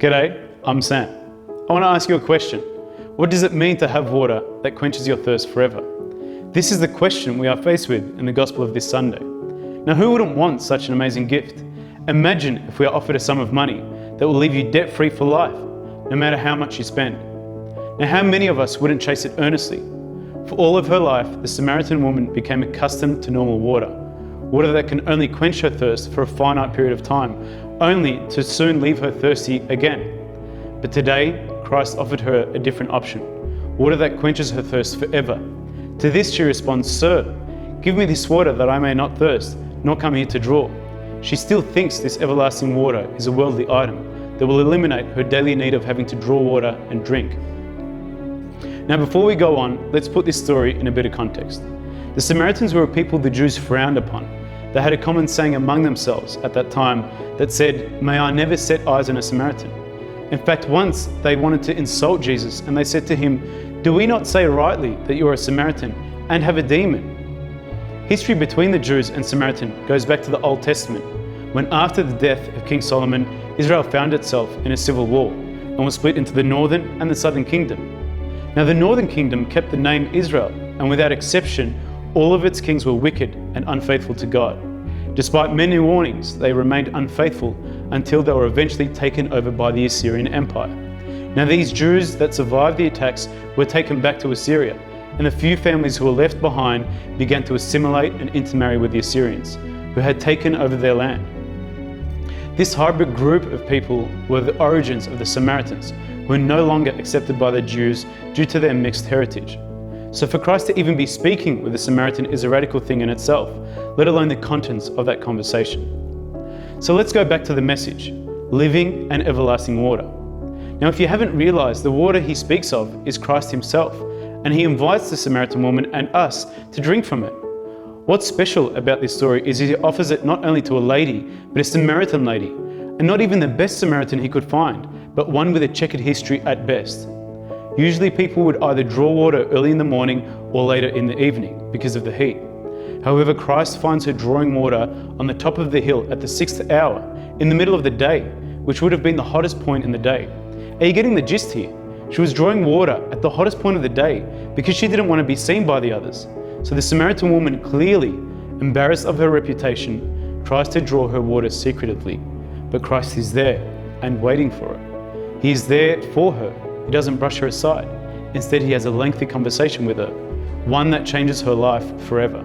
G'day, I'm Sam. I want to ask you a question. What does it mean to have water that quenches your thirst forever? This is the question we are faced with in the gospel of this Sunday. Now, who wouldn't want such an amazing gift? Imagine if we are offered a sum of money that will leave you debt-free for life, no matter how much you spend. Now, how many of us wouldn't chase it earnestly? For all of her life, the Samaritan woman became accustomed to normal water that can only quench her thirst for a finite period of time, only to soon leave her thirsty again. But today, Christ offered her a different option, water that quenches her thirst forever. To this she responds, "Sir, give me this water that I may not thirst, nor come here to draw." She still thinks this everlasting water is a worldly item that will eliminate her daily need of having to draw water and drink. Now, before we go on, let's put this story in a bit of context. The Samaritans were a people the Jews frowned upon. They had a common saying among themselves at that time that said, "May I never set eyes on a Samaritan." In fact, once they wanted to insult Jesus and they said to him, "Do we not say rightly that you are a Samaritan and have a demon?" History between the Jews and Samaritan goes back to the Old Testament, when after the death of King Solomon, Israel found itself in a civil war and was split into the northern and the southern kingdom. Now, the northern kingdom kept the name Israel, and without exception, all of its kings were wicked and unfaithful to God. Despite many warnings, they remained unfaithful until they were eventually taken over by the Assyrian Empire. Now, these Jews that survived the attacks were taken back to Assyria, and the few families who were left behind began to assimilate and intermarry with the Assyrians, who had taken over their land. This hybrid group of people were the origins of the Samaritans, who were no longer accepted by the Jews due to their mixed heritage. So for Christ to even be speaking with a Samaritan is a radical thing in itself, let alone the contents of that conversation. So let's go back to the message, living and everlasting water. Now, if you haven't realized, the water he speaks of is Christ himself, and he invites the Samaritan woman and us to drink from it. What's special about this story is he offers it not only to a lady, but a Samaritan lady, and not even the best Samaritan he could find, but one with a checkered history at best. Usually people would either draw water early in the morning or later in the evening because of the heat. However, Christ finds her drawing water on the top of the hill at the 6th hour, in the middle of the day, which would have been the hottest point in the day. Are you getting the gist here? She was drawing water at the hottest point of the day because she didn't want to be seen by the others. So the Samaritan woman, clearly embarrassed of her reputation, tries to draw her water secretively. But Christ is there and waiting for her. He is there for her. He doesn't brush her aside. Instead, he has a lengthy conversation with her, one that changes her life forever.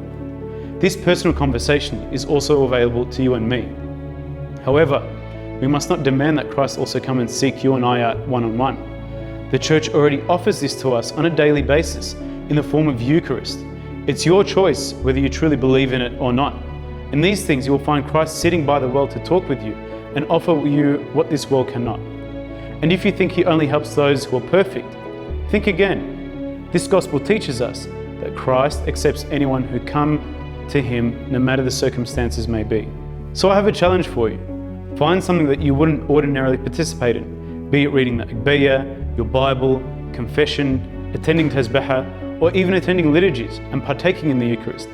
This personal conversation is also available to you and me. However, we must not demand that Christ also come and seek you and I out one-on-one. The church already offers this to us on a daily basis in the form of Eucharist. It's your choice whether you truly believe in it or not. In these things, you will find Christ sitting by the well to talk with you and offer you what this world cannot. And if you think he only helps those who are perfect, think again. This gospel teaches us that Christ accepts anyone who come to him, no matter the circumstances may be. So I have a challenge for you. Find something that you wouldn't ordinarily participate in, be it reading the Agbeya, your Bible, confession, attending Tasbihah, or even attending liturgies and partaking in the Eucharist.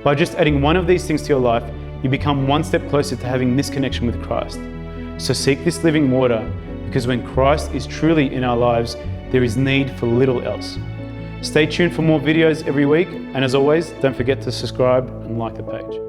By just adding one of these things to your life, you become one step closer to having this connection with Christ. So seek this living water, because when Christ is truly in our lives, there is need for little else. Stay tuned for more videos every week, and as always, don't forget to subscribe and like the page.